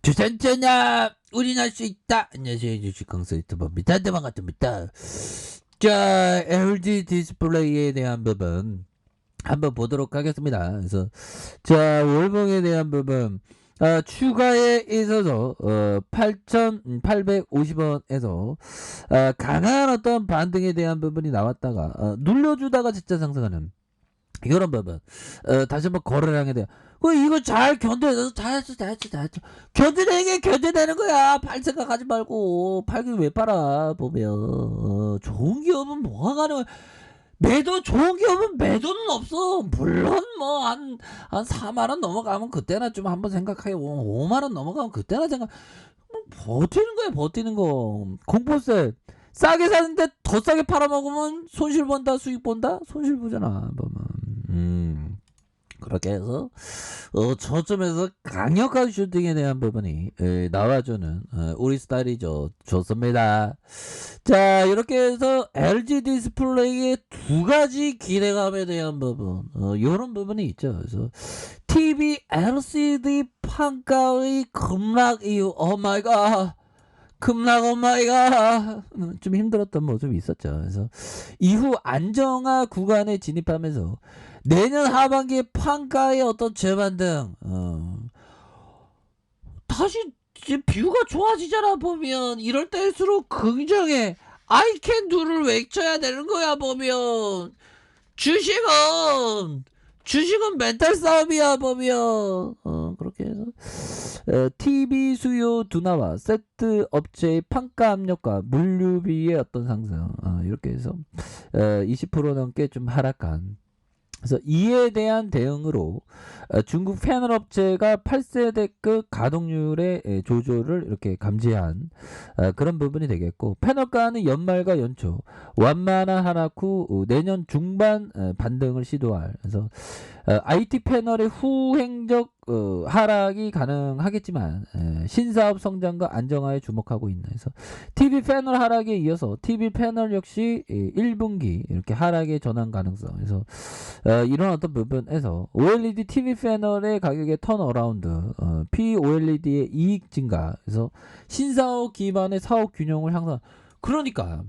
주산전야 우린 할 수 있다. 안녕하세요, 주식 강사 유튜버입니다. 반갑습니다. 자, LG 디스플레이에 대한 부분 한번 보도록 하겠습니다. 그래서 자, 월봉에 대한 부분 추가에 있어서 8,850원에서 강한 어떤 반등에 대한 부분이 나왔다가 눌려주다가 진짜 상승하는 이런 부분 다시 한번 거래량에 대한 이거 잘 견뎌내서 잘했어. 견뎌내는 게 견뎌내는 거야. 팔 생각하지 말고. 팔기 왜 팔아 보면 좋은 기업은 뭐가 가능해. 매도 좋은 기업은 매도는 없어. 물론 뭐 한 4만원 넘어가면 그때나 좀 한번 생각해. 5만원 넘어가면 그때나 생각. 버티는 거야, 버티는 거. 공포세 싸게 사는데 더 싸게 팔아먹으면 손실 본다, 수익 본다? 손실 보잖아 보면. 그렇게 해서 저점에서 강력한 슈팅에 대한 부분이 나와주는 우리 스타일이 좋습니다. 자, 이렇게 해서 LG 디스플레이의 두 가지 기대감에 대한 부분 이런 부분이 있죠. 그래서 TV LCD 판가의 급락 이후 오마이갓 급락 오마이갓 좀 힘들었던 모습이 있었죠. 그래서 이후 안정화 구간에 진입하면서 내년 하반기에 판가의 어떤 재반등 다시 이제 뷰가 좋아지잖아 보면. 이럴 때일수록 긍정에 I can do를 외쳐야 되는 거야 보면. 주식은 멘탈 싸움이야 보면. 그렇게 해서 TV 수요 둔화와 세트 업체의 판가 압력과 물류비의 어떤 상승 이렇게 해서 20% 넘게 좀 하락한. 그래서 이에 대한 대응으로 중국 패널 업체가 8세대급 가동률의 조조를 이렇게 감지한 그런 부분이 되겠고, 패널가는 연말과 연초 완만한 하락 후 내년 중반 반등을 시도할. 그래서 IT 패널의 후행적 하락이 가능하겠지만 신사업 성장과 안정화에 주목하고 있는. 그래서 TV 패널 하락에 이어서 TV 패널 역시 1분기 이렇게 하락의 전환 가능성. 그래서 이런 어떤 부분에서 OLED TV 패널의 가격의 턴어라운드, POLED의 이익 증가, 그래서 신사업 기반의 사업 균형을 향상. 그러니까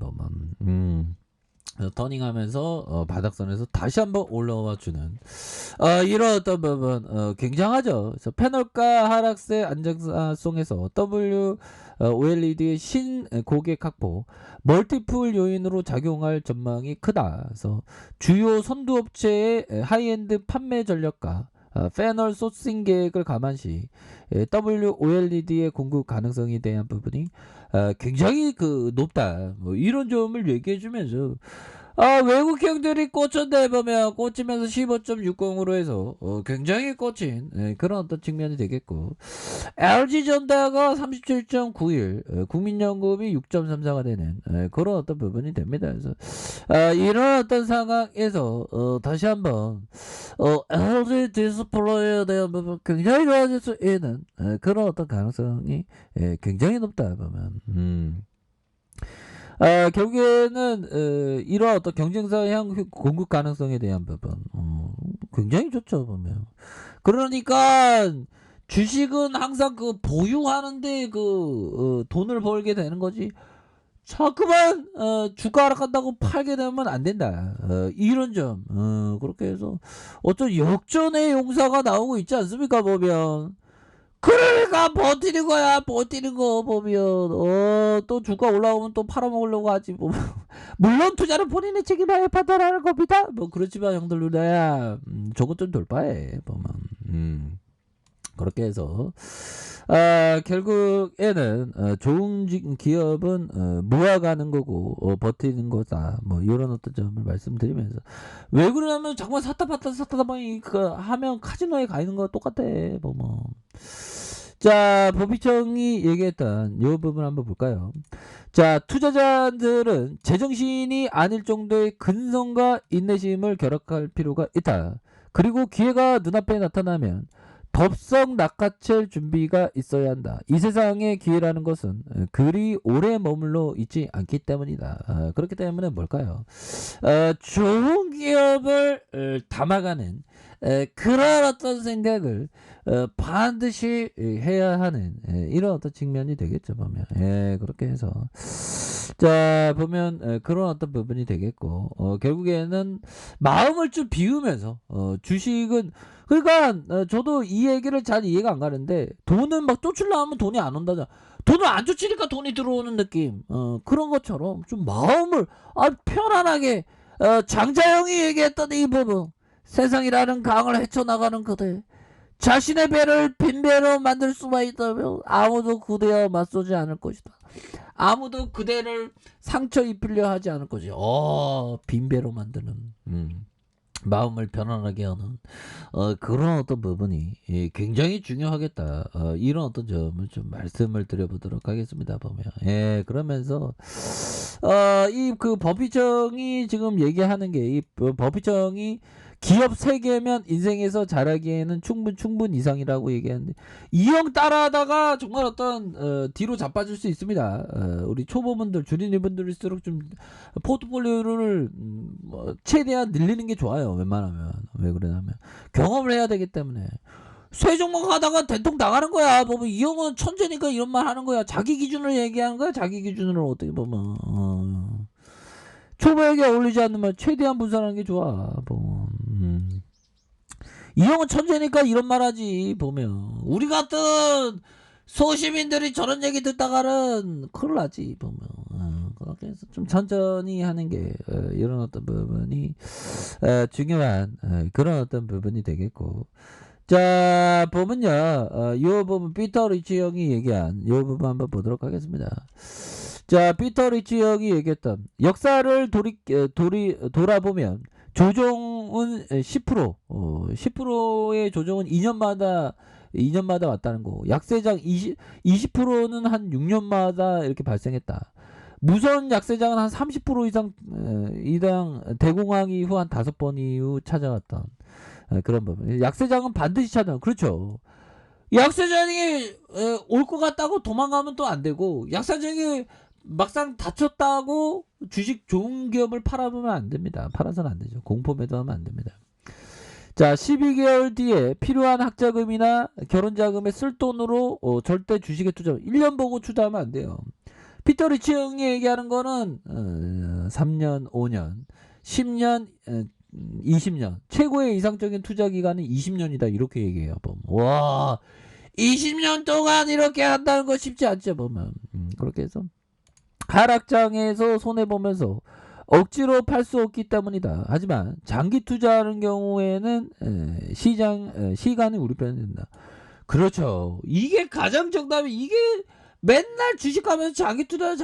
터닝하면서 바닥선에서 다시 한번 올라와 주는 이런 어떤 부분 굉장하죠. 그래서 패널가 하락세 안정성에서 OLED의 신 고객 확보, 멀티플 요인으로 작용할 전망이 크다. 그래서 주요 선두업체의 하이엔드 판매 전략과 패널 소싱 계획을 감안시 WOLED의 공급 가능성에 대한 부분이 굉장히 높다. 뭐 이런 점을 얘기해 주면서 외국 경들이 꽂혔다 보면 꽂히면서 15.60으로 해서 굉장히 꽂힌 그런 어떤 측면이 되겠고, LG전자가 37.91, 국민연금이 6.34가 되는 그런 어떤 부분이 됩니다. 그래서 이런 어떤 상황에서 다시 한번 LG 디스플레이에 대한 부분 굉장히 좋아질 수 있는 그런 어떤 가능성이 굉장히 높다 보면. 결국에는 이러한 어떤 경쟁사향 공급 가능성에 대한 부분 굉장히 좋죠 보면. 그러니까 주식은 항상 보유하는데 돈을 벌게 되는 거지. 자꾸만 주가 하락한다고 팔게 되면 안 된다. 이런 점 그렇게 해서 어떤 역전의 용사가 나오고 있지 않습니까 보면. 그러니까 버티는 거야. 버티는 거 보면 또 주가 올라오면 또 팔아먹으려고 하지 보면. 물론 투자는 본인의 책임하에 판단하는 겁니다. 뭐 그렇지만 형들 누나야 저것 좀 돌파해 보면. 그렇게 해서 결국에는 좋은 기업은 모아가는 거고 버티는 거다. 뭐 이런 어떤 점을 말씀드리면서, 왜 그러냐면 정말 샀다 봤다 보니 하면 카지노에 가 있는 거 똑같아 보면. 자, 법희청이 얘기했던 이 부분 한번 볼까요? 자, 투자자들은 제정신이 아닐 정도의 근성과 인내심을 결합할 필요가 있다. 그리고 기회가 눈앞에 나타나면 덥석 낚아챌 준비가 있어야 한다. 이 세상의 기회라는 것은 그리 오래 머물러 있지 않기 때문이다. 그렇기 때문에 뭘까요? 좋은 기업을 담아가는 그런 어떤 생각을 반드시 해야 하는 이런 어떤 측면이 되겠죠 보면. 그렇게 해서 자 보면 그런 어떤 부분이 되겠고 결국에는 마음을 좀 비우면서 주식은 그러니까 저도 이 얘기를 잘 이해가 안 가는데 돈은 막 쫓으려 하면 돈이 안 온다잖아. 돈을 안 쫓으니까 돈이 들어오는 느낌. 그런 것처럼 좀 마음을 편안하게 장자영이 얘기했던 이 부분. 세상이라는 강을 헤쳐나가는 그대. 자신의 배를 빈 배로 만들 수만 있다면 아무도 그대와 맞서지 않을 것이다. 아무도 그대를 상처 입히려 하지 않을 것이다. 빈 배로 만드는 마음을 편안하게 하는 그런 어떤 부분이 굉장히 중요하겠다. 이런 어떤 점을 좀 말씀을 드려보도록 하겠습니다. 보면 그러면서 이 그 법희청이 지금 얘기하는 게 이 법희청이 기업 3개면 인생에서 잘하기에는 충분 이상이라고 얘기하는데 이 형 따라하다가 정말 어떤 뒤로 자빠질 수 있습니다. 우리 초보분들 주린이분들일수록 좀 포트폴리오를 최대한 늘리는 게 좋아요. 웬만하면. 왜 그러냐면 경험을 해야 되기 때문에 세 종목 하다가 대통 나가는 거야. 보면 이 형은 천재니까 이런 말 하는 거야. 자기 기준으로 얘기하는 거야. 자기 기준으로 어떻게 보면 초보에게 어울리지 않는 말 최대한 분산하는 게 좋아. 보면 이 형은 천재니까 이런 말 하지. 보면 우리 같은 소시민들이 저런 얘기 듣다가는 큰일 나지. 보면 그렇게 해서 좀 천천히 하는 게 이런 어떤 부분이 중요한 그런 어떤 부분이 되겠고. 자 보면요 요 부분 피터 리치 형이 얘기한 요 부분 한번 보도록 하겠습니다. 자 피터 리치 형이 얘기했던 역사를 돌아보면 조정은 10% 10%의 조정은 2년마다 왔다는 거. 약세장 20%는 한 6년마다 이렇게 발생했다. 무선 약세장은 한 30% 이상 이당 대공황 이후 한 5번 이후 찾아왔던 그런 부분. 약세장은 반드시 찾아. 그렇죠. 약세장이 올 것 같다고 도망가면 또 안 되고 약세장이 막상 다쳤다고 주식 좋은 기업을 팔아보면 안 됩니다. 팔아서는 안 되죠. 공포 매도하면 안 됩니다. 자 12개월 뒤에 필요한 학자금이나 결혼자금에 쓸 돈으로 절대 주식에 투자 1년 보고 투자하면 안 돼요. 피터 리치 형이 얘기하는 거는 3년 5년 10년 20년 최고의 이상적인 투자 기간은 20년이다 이렇게 얘기해요. 보면. 와 20년 동안 이렇게 한다는 거 쉽지 않죠. 보면 그렇게 해서 하락장에서 손해보면서 억지로 팔 수 없기 때문이다. 하지만 장기 투자하는 경우에는 시간이 우리 편이 된다. 그렇죠. 이게 가장 정답이 이게 맨날 주식하면서 장기 투자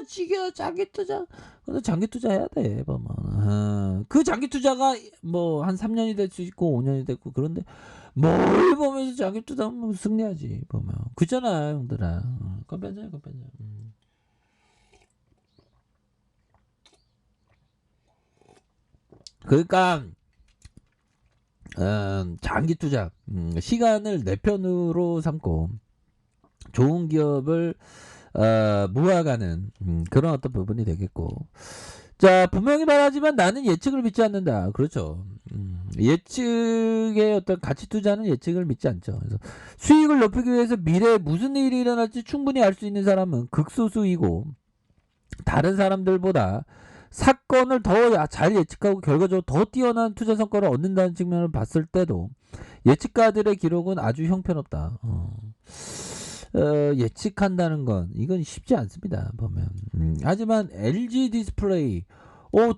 지겨 장기 투자. 근데 장기 투자 해야 돼. 보면 그 장기 투자가 뭐 한 3년이 될 수 있고 5년이 됐고 그런데 뭘 보면서 장기 투자하면 승리하지. 보면 그잖아 형들아. 컴pen자. 그러니까 장기 투자 시간을 내 편으로 삼고 좋은 기업을 모아가는 그런 어떤 부분이 되겠고. 자 분명히 말하지만 나는 예측을 믿지 않는다. 그렇죠. 예측의 어떤 가치 투자는 예측을 믿지 않죠. 그래서 수익을 높이기 위해서 미래에 무슨 일이 일어날지 충분히 알 수 있는 사람은 극소수이고 다른 사람들보다 사건을 더 잘 예측하고 결과적으로 더 뛰어난 투자 성과를 얻는다는 측면을 봤을 때도 예측가들의 기록은 아주 형편없다. 예측한다는 건 이건 쉽지 않습니다. 보면 하지만 LG 디스플레이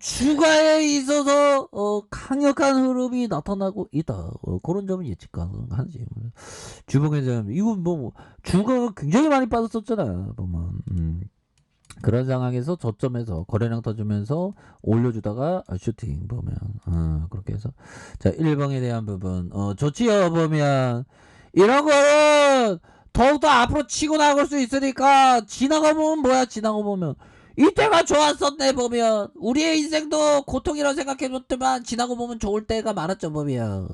주가에 있어서 강력한 흐름이 나타나고 있다. 그런 점은 예측 가능하지. 주봉에서 이건 뭐 주가가 굉장히 많이 빠졌었잖아. 보면 그런 상황에서 저점에서 거래량 터주면서 올려주다가 슈팅 보면 그렇게 해서 자 1번에 대한 부분 좋지요. 보면 이런 거는 더욱더 앞으로 치고 나갈 수 있으니까 지나가 보면 뭐야. 지나가 보면 이때가 좋았었네. 보면 우리의 인생도 고통이라고 생각해줬지만 지나고 보면 좋을 때가 많았죠. 보면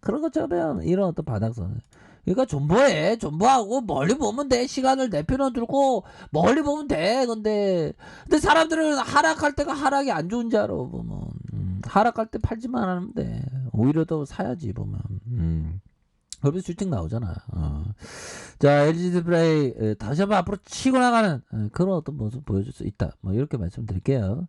그런 것처럼 이런 어떤 바닥선. 그러니까 존버하고 멀리 보면 돼. 시간을 내 편으로 두고 멀리 보면 돼. 근데 사람들은 하락할 때가 하락이 안 좋은 줄 알아. 보면 하락할 때 팔지만 않으면 돼. 오히려 더 사야지 보면. 그러면서 실적 나오잖아. 자, LG 디스플레이 다시 한번 앞으로 치고 나가는 그런 어떤 모습 보여줄 수 있다. 뭐 이렇게 말씀드릴게요.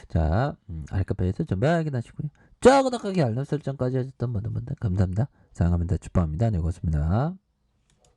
자, 알카페에서 전부 확인하시고요. 자, 구독하기 알람 설정까지 해줬던 모든 분들 감사합니다. 사랑합니다. 축복합니다. 네, 고맙습니다.